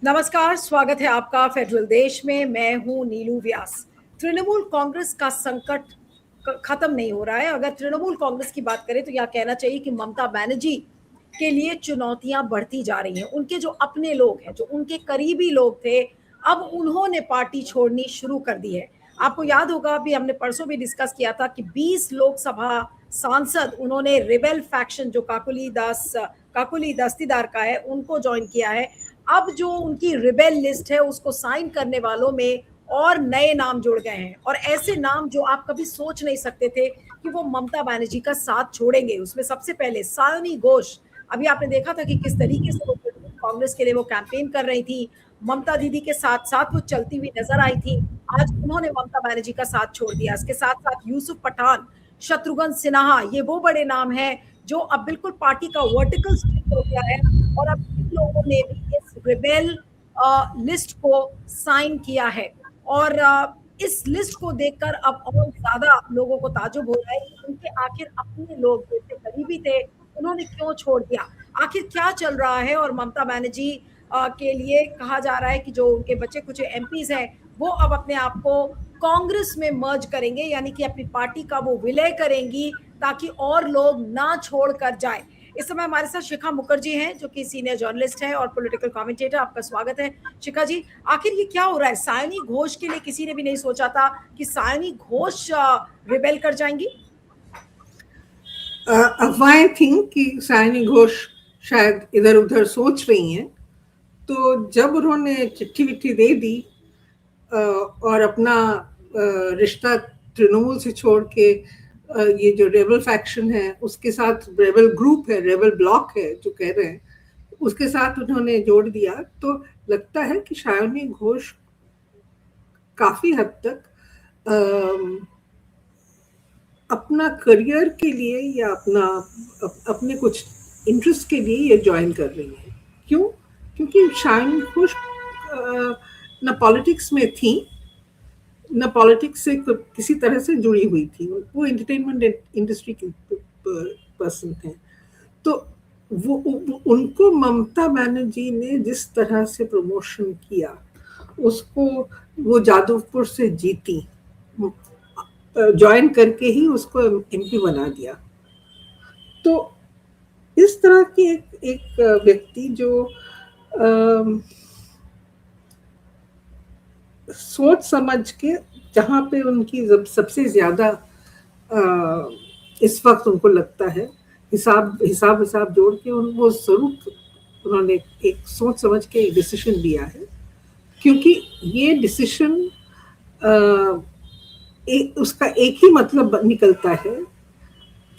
नमस्कार, स्वागत है आपका फेडरल देश में। मैं हूं नीलू व्यास। तृणमूल कांग्रेस का संकट खत्म नहीं हो रहा है। अगर तृणमूल कांग्रेस की बात करें तो यह कहना चाहिए कि ममता बनर्जी के लिए चुनौतियां बढ़ती जा रही हैं। उनके जो अपने लोग हैं, जो उनके करीबी लोग थे, अब उन्होंने पार्टी छोड़नी शुरू कर दी है। आपको याद होगा, अभी हमने परसों भी डिस्कस किया था कि 20 लोकसभा सांसद उन्होंने रिबेल फैक्शन, जो काकुली दस्तीदार का है, उनको ज्वाइन किया है। अब जो उनकी रिबेल लिस्ट है उसको साइन करने वालों में और नए नाम जुड़ गए हैं, और ऐसे नाम जो आप कभी सोच नहीं सकते थे कि वो ममता बनर्जी का साथ छोड़ेंगे। उसमें सबसे पहले सायनी घोष। अभी आपने देखा था कि किस तरीके से वो कांग्रेस के लिए वो कैंपेन कर रही थी, ममता दीदी के साथ साथ वो चलती हुई नजर आई थी। आज उन्होंने ममता बनर्जी का साथ छोड़ दिया। इसके साथ साथ यूसुफ पठान, शत्रुघ्न सिन्हा, ये वो बड़े नाम हैं जो अब बिल्कुल पार्टी का वर्टिकल स्प्लिट हो गया है। और अब इन लोगों ने भी इस रिबेल लिस्ट को साइन किया है। और इस लिस्ट को देखकर अब और ज्यादा लोगों को ताजुब हो रहा है कि उनके आखिर अपने लोग जो इतने करीबी थे, उन्होंने क्यों छोड़ दिया, आखिर क्या चल रहा है। और ममता बनर्जी के लिए कहा जा रहा है कि जो उनके बच्चे कुछ एमपीज हैं, वो अब अपने आप को कांग्रेस में मर्ज करेंगे, यानी कि अपनी पार्टी का वो विलय करेंगी ताकि और लोग ना छोड़ कर जाए। इस समय हमारे साथ शिखा मुखर्जी हैं, जो कि सीनियर जर्नलिस्ट हैं और पॉलिटिकल कमेंटेटर। आपका स्वागत है शिखा जी। आखिर ये क्या हो रहा है? सायनी घोष के लिए किसी ने भी नहीं सोचा था कि सायनी घोष रिबेल कर जाएंगी। अफवाहें थी कि सायनी घोष शायद इधर उधर सोच रही हैं, तो जब उन्होंने चिट्ठी विट्ठी दे दी और अपना रिश्ता तृणमूल से छोड़ के ये जो रेबल फैक्शन है उसके साथ, रेबल ग्रुप है, रेबल ब्लॉक है जो कह रहे हैं, उसके साथ उन्होंने जोड़ दिया, तो लगता है कि सायनी घोष काफी हद तक अपना करियर के लिए या अपने कुछ इंटरेस्ट के लिए ये ज्वाइन कर रही है। क्यों? क्योंकि सायनी घोष न पॉलिटिक्स में थी, न पॉलिटिक्स से किसी तरह से जुड़ी हुई थी। वो एंटरटेनमेंट इंडस्ट्री की पर्सन थे। तो वो उनको ममता बनर्जी ने जिस तरह से प्रमोशन किया, उसको वो जादवपुर से जीती, ज्वाइन करके ही उसको एमपी बना दिया। तो इस तरह की एक व्यक्ति जो सोच समझ के, जहाँ पे उनकी सबसे ज्यादा इस वक्त उनको लगता है हिसाब जोड़ के वो जरूर उन्होंने एक सोच समझ के एक डिसीजन लिया है। क्योंकि ये डिसीजन उसका एक ही मतलब निकलता है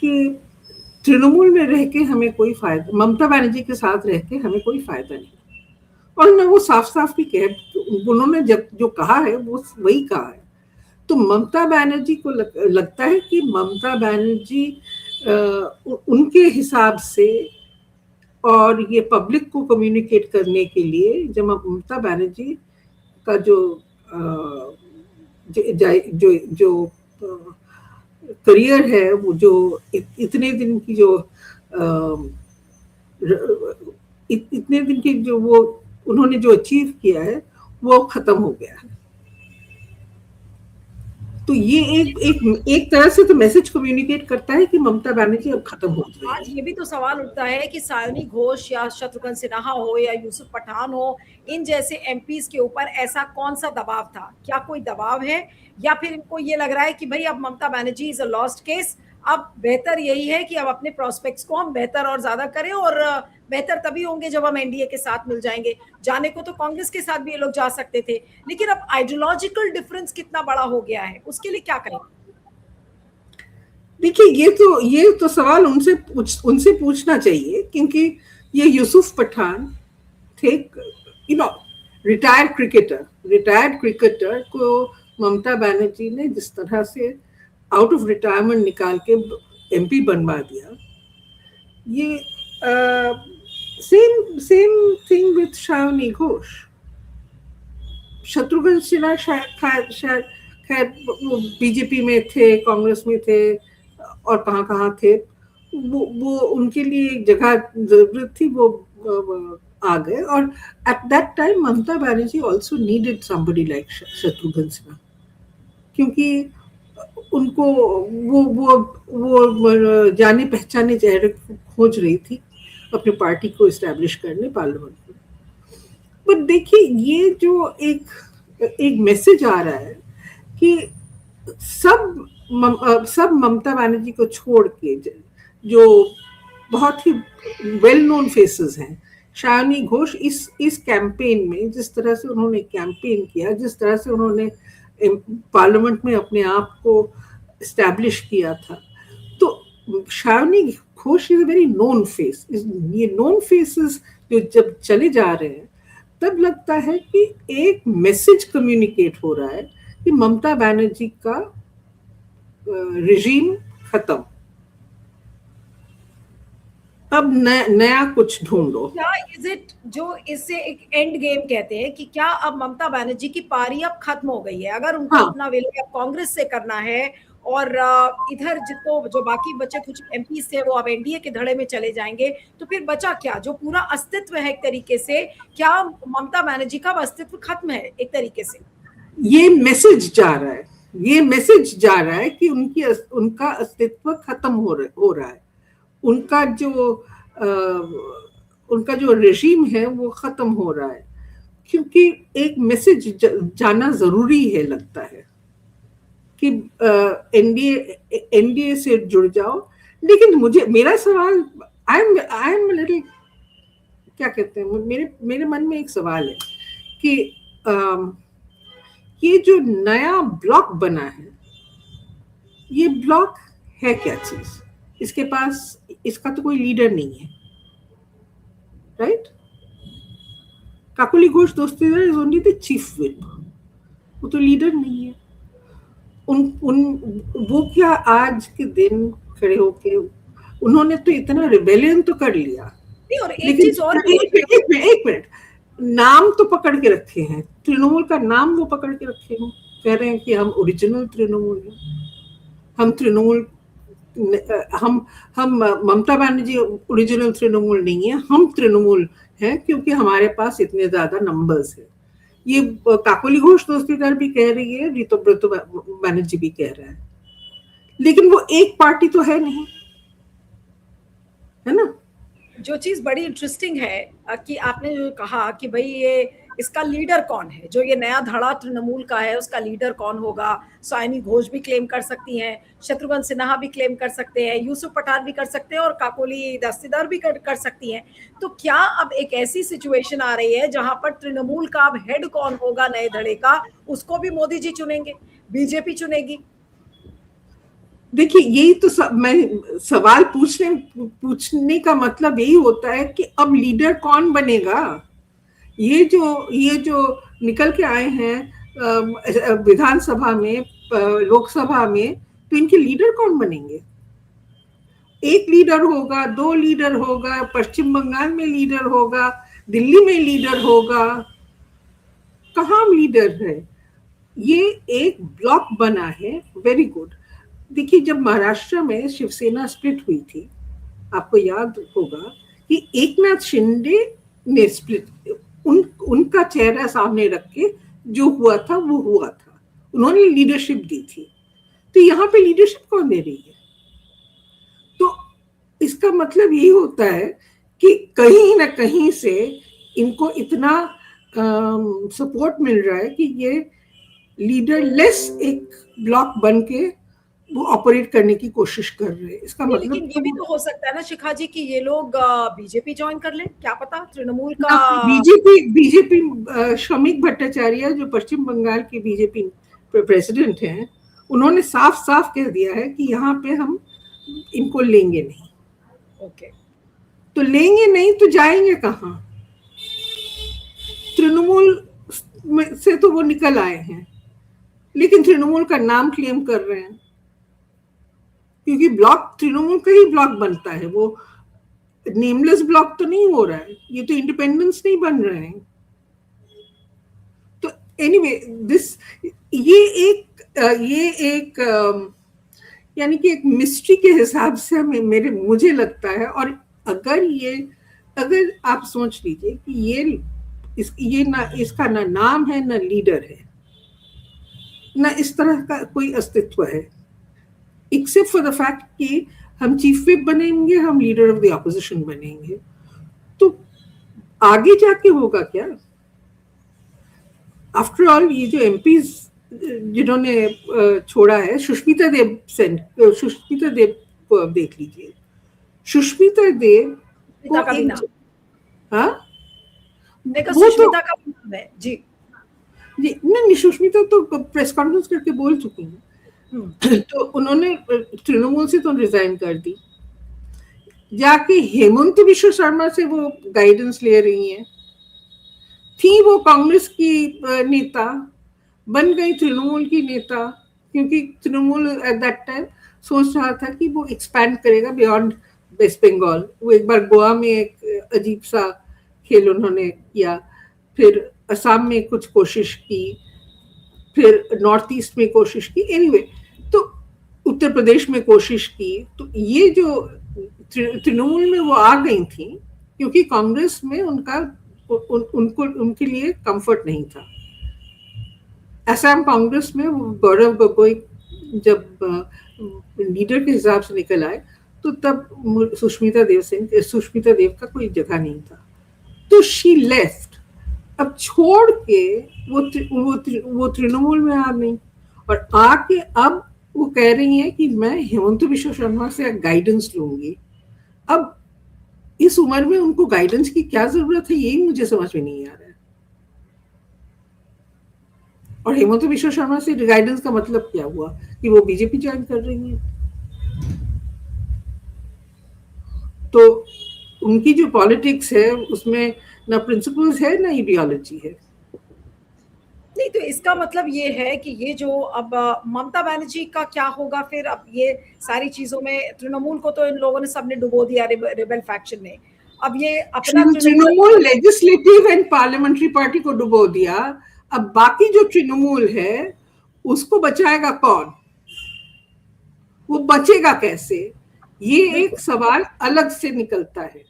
कि तृणमूल में रह के हमें कोई फायदा, ममता बनर्जी के साथ रह के हमें कोई फायदा नहीं। और मैं वो साफ साफ भी उन्होंने जो कहा है वो वही कहा है। तो ममता बनर्जी को लगता है कि ममता बनर्जी उनके हिसाब से, और ये पब्लिक को कम्युनिकेट करने के लिए, जब ममता बनर्जी का जो करियर है, वो जो इतने दिन की जो वो उन्होंने जो अचीव किया है वो खत्म हो गया है। तो ये एक तरह से तो मैसेज कम्युनिकेट करता है कि ममता बनर्जी अब खत्म हो गई। आज ये भी तो सवाल उठता है कि सायनी घोष या शत्रुघ्न सिन्हा हो या यूसुफ पठान हो, इन जैसे एमपीज के ऊपर ऐसा कौन सा दबाव था? क्या कोई दबाव है, या फिर इनको ये लग रहा है कि भाई अब Mamata Banerjee is a lost case, अब बेहतर यही है कि अब अपने प्रोस्पेक्ट्स को हम बेहतर और ज्यादा करें, और बेहतर तभी होंगे जब हम एनडीए के साथ मिल जाएंगे। जाने को तो कांग्रेस के साथ भी ये लोग जा सकते थे, लेकिन अब आइडियोलॉजिकल डिफरेंस कितना बड़ा हो गया है, उसके लिए क्या करें? देखिए, ये तो सवाल उनसे पूछना चाहिए, क्योंकि ये यूसुफ पठान थे, रिटायर्ड क्रिकेटर को ममता बनर्जी ने जिस तरह से आउट ऑफ रिटायरमेंट निकाल के एमपी बनवा दिया, ये same thing with Saayoni Ghosh. Shatrughan Sinha शायद खैर वो बीजेपी में थे, कांग्रेस में थे, और कहाँ थे। वो उनके लिए एक जगह जरूरत थी, वो आ गए। और at that time Mamata Banerjee also needed somebody like Shatrughan Sinha, क्योंकि उनको वो जाने पहचाने चेहरे खोज रही थी अपनी पार्टी को इस्टेब्लिश करने पार्लियामेंट में। बट देखिए ये जो एक मैसेज आ रहा है कि सब ममता बनर्जी को छोड़ के जो बहुत ही वेल नोन फेसेस हैं, शालिनी घोष इस कैंपेन में जिस तरह से उन्होंने कैंपेन किया, जिस तरह से उन्होंने पार्लियामेंट में अपने आप को एस्टैब्लिश किया था, तो Shalini Ghosh is a very known face. ये नोन फेसेस जो जब चले जा रहे हैं तब लगता है कि एक मैसेज कम्युनिकेट हो रहा है कि ममता बनर्जी का रिजीम खत्म, अब नया कुछ ढूंढो। क्या इज इट जो इसे एक एंड गेम कहते हैं कि क्या अब ममता बनर्जी की पारी अब खत्म हो गई है? अगर उनको हाँ। अपना विलय कांग्रेस से करना है और इधर जिनको जो बाकी बचे कुछ एमपी थे वो अब एनडीए के धड़े में चले जाएंगे, तो फिर बचा क्या? जो पूरा अस्तित्व है एक तरीके से, क्या ममता बनर्जी का अस्तित्व खत्म है एक तरीके से? ये मैसेज जा रहा है, ये मैसेज जा रहा है कि उनका अस्तित्व खत्म हो रहा है, उनका जो रेजिम है वो खत्म हो रहा है, क्योंकि एक मैसेज जाना जरूरी है लगता है कि एनडीए से जुड़ जाओ। लेकिन मेरा सवाल, आई एम लिटिल, क्या कहते हैं, मेरे मन में एक सवाल है कि ये जो नया ब्लॉक बना है, ये ब्लॉक है क्या चीज? इसके पास, इसका तो कोई लीडर नहीं है, right? Kakoli Ghosh Dastidar is only the chief whip, वो तो लीडर नहीं है। वो क्या आज के दिन खड़े होके उन्होंने तो इतना रिबेलियन तो कर लिया, और एक चीज और, एक मिनट, नाम तो पकड़ के रखे हैं, तृणमूल का नाम वो पकड़ के रखे हैं, कह रहे हैं कि हम ओरिजिनल तृणमूल हैं, हम तृणमूल, हम ममता बनर्जी ओरिजिनल तृणमूल नहीं है, हम तृणमूल हैं क्योंकि हमारे पास इतने ज्यादा नंबर्स हैं। ये काकोली घोष दस्तीदार भी कह रही है, ऋतुव्रत बनर्जी भी कह रहा है, लेकिन वो एक पार्टी तो है नहीं, है ना? जो चीज बड़ी इंटरेस्टिंग है कि आपने जो कहा कि भाई ये इसका लीडर कौन है, जो ये नया धड़ा तृणमूल का है उसका लीडर कौन होगा? शालिनी घोष भी क्लेम कर सकती हैं, शत्रुघ्न सिन्हा भी क्लेम कर सकते हैं, यूसुफ पठान भी कर सकते हैं और काकोली दस्तीदार भी कर सकती हैं। तो क्या अब एक ऐसी सिचुएशन आ रही है जहां पर तृणमूल का अब हेड कौन होगा नए धड़े का, उसको भी मोदी जी चुनेंगे, बीजेपी चुनेगी? देखिए यही तो मैं सवाल पूछने का मतलब यही होता है कि अब लीडर कौन बनेगा? ये जो निकल के आए हैं विधानसभा में, लोकसभा में, तो इनके लीडर कौन बनेंगे? एक लीडर होगा, दो लीडर होगा, पश्चिम बंगाल में लीडर होगा, दिल्ली में लीडर होगा, कहाँ लीडर है? ये एक ब्लॉक बना है, वेरी गुड। देखिए जब महाराष्ट्र में शिवसेना स्प्लिट हुई थी, आपको याद होगा कि एकनाथ शिंदे ने स्प्लिट, उनका चेहरा सामने रख के जो हुआ था वो हुआ था, उन्होंने लीडरशिप दी थी। तो यहाँ पे लीडरशिप कौन दे रही है? तो इसका मतलब यही होता है कि कहीं ना कहीं से इनको इतना सपोर्ट मिल रहा है कि ये लीडरलेस एक ब्लॉक बन के वो ऑपरेट करने की कोशिश कर रहे हैं। इसका मतलब लेकिन ये भी तो हो सकता है ना शिखा जी कि ये लोग बीजेपी ज्वाइन कर लें, क्या पता? तृणमूल का बीजेपी श्रमिक भट्टाचार्य जो पश्चिम बंगाल के बीजेपी प्रेसिडेंट हैं, उन्होंने साफ साफ कह दिया है कि यहाँ पे हम इनको लेंगे नहीं। ओके, तो लेंगे नहीं तो जाएंगे कहाँ? तृणमूल से तो वो निकल आए हैं, लेकिन तृणमूल का नाम क्लेम कर रहे हैं, क्योंकि ब्लॉक तृणमूल का ही ब्लॉक बनता है, वो नेमलेस ब्लॉक तो नहीं हो रहा है, ये तो इंडिपेंडेंस नहीं बन रहे हैं। तो एनीवे ये एक यानी कि एक मिस्ट्री के हिसाब से मुझे लगता है। और अगर ये अगर आप सोच लीजिए कि ये ना इसका ना नाम है ना लीडर है, ना इस तरह का कोई अस्तित्व है, एक्सेप्ट फॉर द फैक्ट कि हम चीफ विप बनेंगे, हम लीडर ऑफ द ऑपोजिशन बनेंगे, तो आगे जाके होगा क्या? आफ्टर ऑल ये जो एमपीज जिन्होंने छोड़ा है, सुष्मिता देव को अब देख लीजिए। सुष्मिता देव को का भी नाम, हाँ देखो वो तो सुष्मिता का भी नाम है जी। जी नहीं, सुष्मिता तो प्रेस कॉन्फ्रेंस करके बोल चुकी हैं। तो उन्होंने तृणमूल से तो रिजाइन कर दी, जाके हेमंत बिश्व शर्मा से वो गाइडेंस ले रही हैं। थी वो कांग्रेस की नेता, बन गई तृणमूल की नेता, क्योंकि तृणमूल एट दैट टाइम सोच रहा था कि वो एक्सपैंड करेगा बियॉन्ड वेस्ट बंगाल। वो एक बार गोवा में एक अजीब सा खेल उन्होंने किया, फिर असम में कुछ कोशिश की, फिर नॉर्थ ईस्ट में कोशिश की, एनीवे तो उत्तर प्रदेश में कोशिश की। तो ये जो तृणमूल में वो आ गई थी क्योंकि कांग्रेस में उनको उनके लिए कंफर्ट नहीं था। असम कांग्रेस में गौरव गोगोई जब लीडर के हिसाब से निकल आए तो तब सुष्मिता देव का कोई जगह नहीं था, तो शी लेफ्ट। अब छोड़ के वो तृणमूल में आ गई, और आके अब वो कह रही है कि मैं हेमंत बिश्व शर्मा से गाइडेंस लूंगी। अब इस उम्र में उनको गाइडेंस की क्या जरूरत है, यही मुझे समझ में नहीं आ रहा है। और हेमंत बिश्व शर्मा से गाइडेंस का मतलब क्या हुआ कि वो बीजेपी ज्वाइन कर रही है? तो उनकी जो पॉलिटिक्स है उसमें ना प्रिंसिपल्स है ना आइडियोलॉजी है। नहीं, तो इसका मतलब ये है कि ये जो अब ममता बनर्जी का क्या होगा फिर? अब ये सारी चीजों में तृणमूल को तो इन लोगों ने सबने डुबो दिया, रेबल फैक्शन ने। अब ये अपना Trinamool legislative and parliamentary party को डुबो दिया। अब बाकी जो तृणमूल है उसको बचाएगा कौन? वो बचेगा कैसे? ये एक सवाल अलग से निकलता है,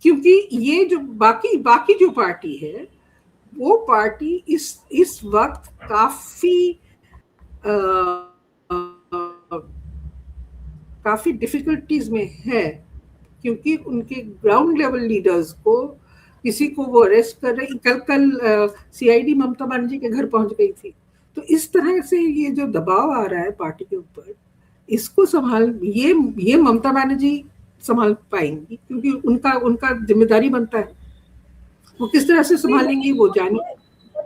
क्योंकि ये जो बाकी जो पार्टी है वो पार्टी इस वक्त काफी डिफिकल्टीज में है, क्योंकि उनके ग्राउंड लेवल लीडर्स को किसी को वो अरेस्ट कर रहे। कल सीआईडी ममता बनर्जी के घर पहुंच गई थी। तो इस तरह से ये जो दबाव आ रहा है पार्टी के ऊपर, इसको ये ममता बनर्जी संभाल पाएंगी, क्योंकि उनका जिम्मेदारी बनता है। वो किस तरह से संभालेंगी वो जाने।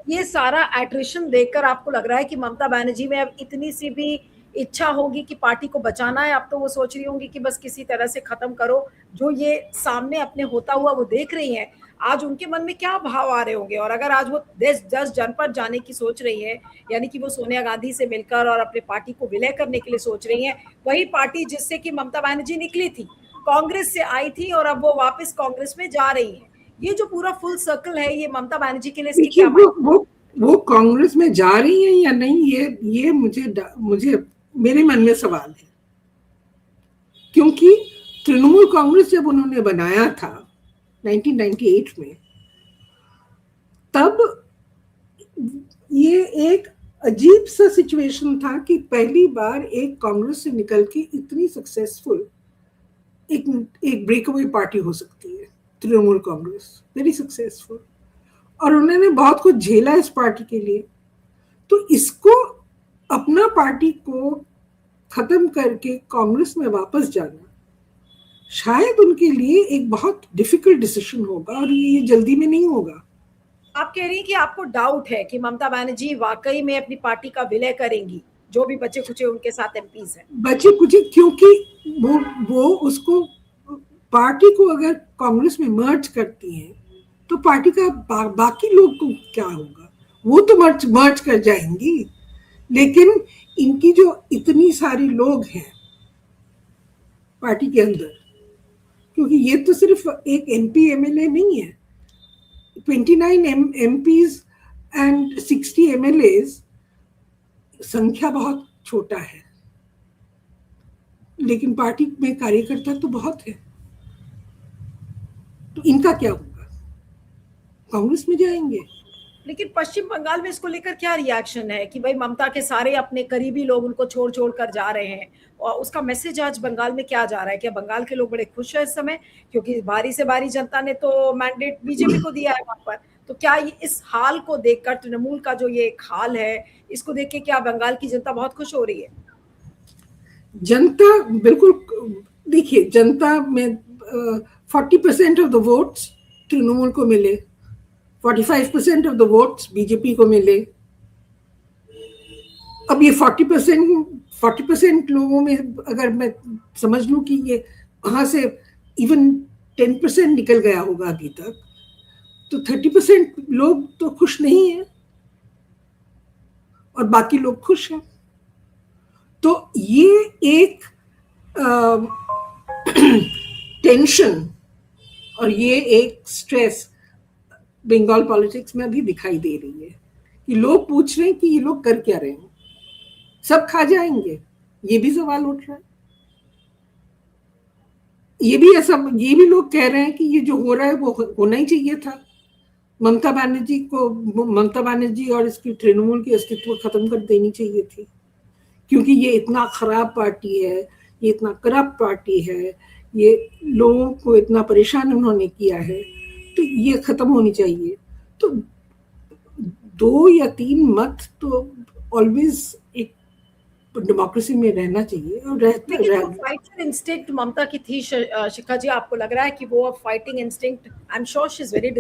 ये सारा एट्रिशन देखकर आपको लग रहा है कि ममता बनर्जी में अब इतनी सी भी इच्छा होगी कि पार्टी को बचाना है? अब तो वो सोच रही होंगी कि बस किसी तरह से खत्म करो जो ये सामने अपने होता हुआ वो देख रही हैं। आज उनके मन में क्या भाव आ रहे होंगे? और अगर आज वो 10 जनपद जाने की सोच रही है, यानी कि वो सोनिया गांधी से मिलकर और अपने पार्टी को विलय करने के लिए सोच रही है, वही पार्टी जिससे कि ममता बनर्जी निकली थी, कांग्रेस से आई थी और अब वो वापस कांग्रेस में जा रही है। ये जो पूरा फुल सर्कल है, ये ममता बनर्जी के लिए इसकी क्या वो कांग्रेस में जा रही है या नहीं, ये मुझे मेरे मन में सवाल है। क्योंकि तृणमूल कांग्रेस जब उन्होंने बनाया था 1998 में, तब ये एक अजीब सा सिचुएशन था कि पहली बार एक कांग्रेस से निकल के इतनी सक्सेसफुल एक ब्रेकअवे पार्टी हो सकती है तृणमूल कांग्रेस, वेरी सक्सेसफुल। और उन्होंने बहुत कुछ झेला इस पार्टी के लिए। तो इसको अपना पार्टी को खत्म करके कांग्रेस में वापस जाना शायद उनके लिए एक बहुत डिफिकल्ट डिसीजन होगा, और ये जल्दी में नहीं होगा। आप कह रही हैं कि आपको डाउट है कि ममता बनर्जी वाकई में अपनी पार्टी का विलय करेंगी, जो भी बचे कुचे उनके साथ एमपीज हैं? बचे कुचे, क्योंकि वो उसको पार्टी को अगर कांग्रेस में मर्ज करती हैं तो पार्टी का बाकी लोग को क्या होगा? वो तो मर्ज कर जाएंगी, लेकिन इनकी जो इतनी सारी लोग हैं पार्टी के अंदर, क्योंकि ये तो सिर्फ एक एमपी एमएलए नहीं है, 29 एमपीज एंड 60 एमएलएज, संख्या बहुत छोटा है, लेकिन पार्टी में कार्यकर्ता तो बहुत है। तो इनका क्या होगा? कांग्रेस में जाएंगे। लेकिन पश्चिम बंगाल में इसको लेकर क्या रिएक्शन है कि भाई ममता के सारे अपने करीबी लोग उनको छोड़ छोड़ कर जा रहे हैं, और उसका मैसेज आज बंगाल में क्या जा रहा है? क्या बंगाल के लोग बड़े खुश हैं इस समय, क्योंकि भारी से भारी जनता ने तो मैंडेट बीजेपी को दिया है वहां पर? तो क्या इस हाल को देखकर, तृणमूल का जो ये एक हाल है, इसको देख के क्या बंगाल की जनता बहुत खुश हो रही है? जनता बिल्कुल, देखिए जनता में 40% ऑफ द वोट्स तृणमूल को मिले, 45% ऑफ द वोट्स बीजेपी को मिले। अब ये 40% लोगों में अगर मैं समझ लूं कि ये वहां से इवन 10% निकल गया होगा अभी तक, तो 30% लोग तो खुश नहीं है और बाकी लोग खुश हैं। तो ये एक टेंशन और ये एक स्ट्रेस बंगाल पॉलिटिक्स में अभी दिखाई दे रही है कि लोग पूछ रहे हैं कि ये लोग कर क्या रहे हैं, सब खा जाएंगे, ये भी सवाल उठ रहा है। ये भी लोग कह रहे हैं कि ये जो हो रहा है वो होना ही चाहिए था। ममता बनर्जी और इसकी तृणमूल की अस्तित्व खत्म कर देनी चाहिए थी, क्योंकि ये इतना खराब पार्टी है, ये इतना करप्ट पार्टी है, ये लोगों को इतना परेशान उन्होंने किया है, तो ये खत्म होनी चाहिए। तो 2 या 3 मत तो ऑलवेज एक डेमोक्रेसी में रहना चाहिए और रहते लेकिन फाइटर इंस्टिंक्ट ममता की थी शिखा जी, आपको लग रहा है कि वो अब fighting instinct, I am sure she is very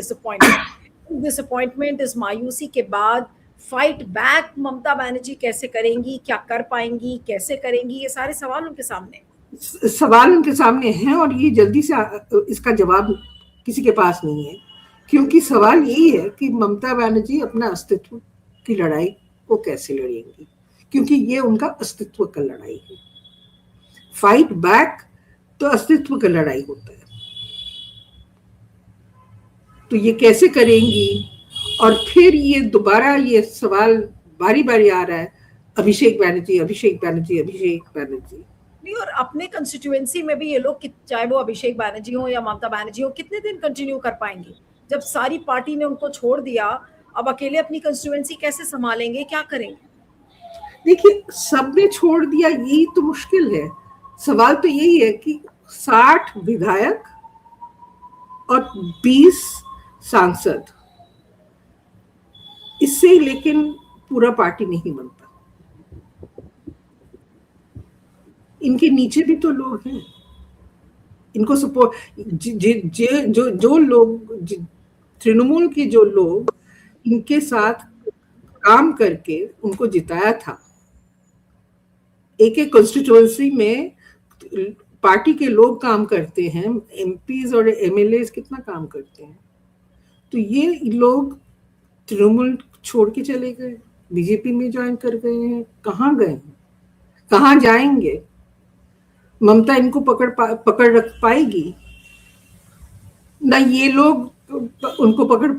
disappointment इस मायूसी के बाद फाइट बैक ममता बनर्जी कैसे करेंगी, क्या कर पाएंगी, कैसे करेंगी? ये सारे सवाल उनके सामने हैं और ये जल्दी से इसका जवाब किसी के पास नहीं है, क्योंकि सवाल यही है कि ममता बनर्जी अपना अस्तित्व की लड़ाई को कैसे लड़ेंगी, क्योंकि ये उनका अस्तित्व का लड़ाई है। फाइट बैक तो अस्तित्व का लड़ाई होता है, तो ये कैसे करेंगी? और फिर ये दोबारा ये सवाल बारी बारी आ रहा है, अभिषेक बनर्जी। नहीं, और अपने कंस्टिट्यूएंसी में भी ये लोग, चाहे वो अभिषेक बनर्जी हो या ममता बनर्जी हो, कितने दिन कंटिन्यू कर पाएंगे जब सारी पार्टी ने उनको छोड़ दिया? अब अकेले अपनी कंस्टिट्यूएंसी कैसे संभालेंगे, क्या करेंगे? देखिए, सबने छोड़ दिया यही तो मुश्किल है। सवाल तो यही है कि 60 विधायक और 20 सांसद, इससे लेकिन पूरा पार्टी नहीं बनता। इनके नीचे भी तो लोग हैं, इनको सपोर्ट जो लोग तृणमूल के जो लोग इनके साथ काम करके उनको जिताया था, एक कॉन्स्टिट्यूएंसी में पार्टी के लोग काम करते हैं, एमपीज और एमएलए कितना काम करते हैं। तो ये लोग तृणमूल छोड़ के चले गए, बीजेपी में ज्वाइन कर गए हैं। कहाँ गए हैं, कहाँ जाएंगे? ममता इनको पकड़ रख पाएगी ना, ये लोग उनको पकड़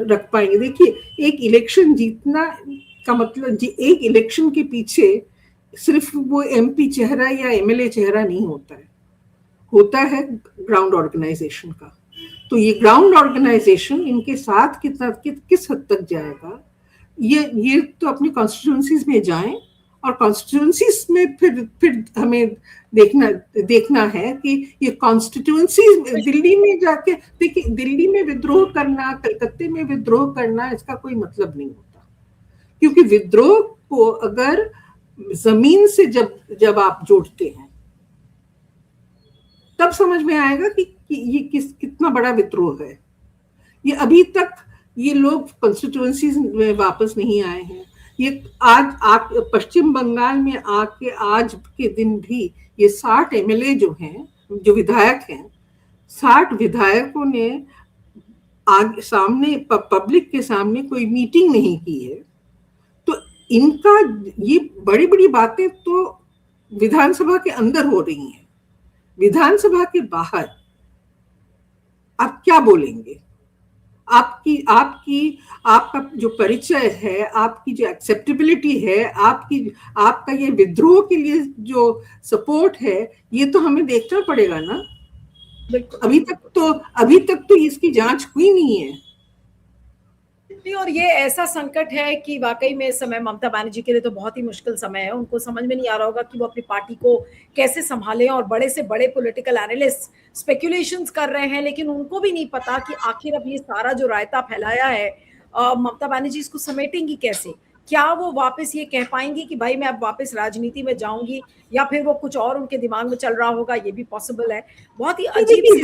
रख पाएंगे। देखिए, एक इलेक्शन जीतना का मतलब एक इलेक्शन के पीछे सिर्फ वो एमपी चेहरा या एमएलए चेहरा नहीं होता है ग्राउंड ऑर्गेनाइजेशन का। तो ये ग्राउंड ऑर्गेनाइजेशन इनके साथ किस हद तक जाएगा, ये तो अपनी कॉन्स्टिट्यूएंसीज में जाएं, और कॉन्स्टिट्यूएंसीज में फिर हमें देखना है कि ये कॉन्स्टिट्यूएंसीज दिल्ली में जाके, देखिए दिल्ली में विद्रोह करना, कलकत्ते में विद्रोह करना, इसका कोई मतलब नहीं होता, क्योंकि विद्रोह को अगर जमीन से जब आप जोड़ते हैं तब समझ में आएगा कि ये कितना बड़ा विद्रोह है। ये अभी तक ये लोग कॉन्स्टिट्यूएंसीज में वापस नहीं आए हैं। ये आज पश्चिम बंगाल में आके आज के दिन भी ये 60 एमएलए जो हैं, जो विधायक हैं, 60 विधायकों ने सामने पब्लिक के सामने कोई मीटिंग नहीं की है। तो इनका ये बड़ी बड़ी बातें तो विधानसभा के अंदर हो रही हैं, विधानसभा के बाहर आप क्या बोलेंगे? आपका जो परिचय है, आपकी जो एक्सेप्टेबिलिटी है, आपका ये विद्रोह के लिए जो सपोर्ट है, ये तो हमें देखना पड़ेगा ना। बिल्कुल। अभी तक तो इसकी जांच हुई नहीं है। नहीं, और ये ऐसा संकट है कि वाकई में इस समय ममता बनर्जी के लिए तो बहुत ही मुश्किल समय है। उनको समझ में नहीं आ रहा होगा कि वो अपनी पार्टी को कैसे संभालें, और बड़े से बड़े पॉलिटिकल एनालिस्ट स्पेकुलेशंस कर रहे हैं, लेकिन उनको भी नहीं पता कि आखिर अब ये सारा जो रायता फैलाया है ममता बनर्जी इसको समेटेंगी कैसे। क्या वो वापस ये कह पाएंगी कि भाई मैं अब वापस राजनीति में जाऊंगी, या फिर वो कुछ और उनके दिमाग में चल रहा होगा, ये भी पॉसिबल है। बहुत ही अजीब सी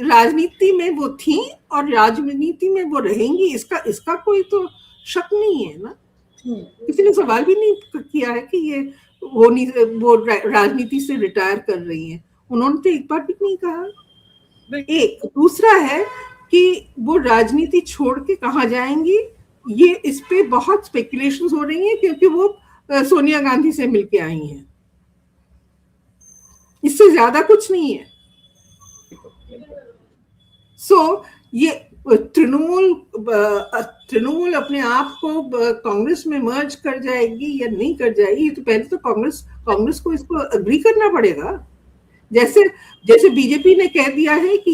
राजनीति में वो थी और राजनीति में वो रहेंगी, इसका कोई तो शक नहीं है ना। किसी ने सवाल भी नहीं किया है कि ये वो राजनीति से रिटायर कर रही हैं। उन्होंने तो एक बार भी नहीं कहा। एक दूसरा है कि वो राजनीति छोड़ के कहाँ जाएंगी, ये इस पे बहुत स्पेकुलेशंस हो रही हैं, क्योंकि वो सोनिया गांधी से मिलके आई हैं। इससे ज्यादा कुछ नहीं है। ये तृणमूल अपने आप को कांग्रेस में मर्ज कर जाएगी या नहीं कर जाएगी, तो पहले तो कांग्रेस को इसको अग्री करना पड़ेगा। जैसे बीजेपी ने कह दिया है कि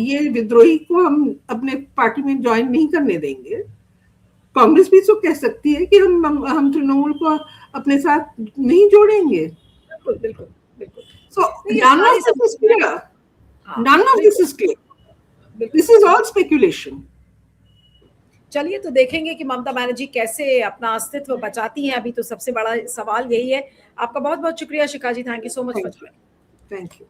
ये विद्रोही को हम अपने पार्टी में ज्वाइन नहीं करने देंगे, कांग्रेस भी तो कह सकती है कि हम तृणमूल को अपने साथ नहीं जोड़ेंगे। बिल्कुल। So none of this is clear. None of this is clear. This is all speculation. चलिए, तो देखेंगे कि ममता बनर्जी कैसे अपना अस्तित्व बचाती हैं। अभी तो सबसे बड़ा सवाल यही है। आपका बहुत बहुत शुक्रिया Shikha ji. Thank you so much for joining. Thank you.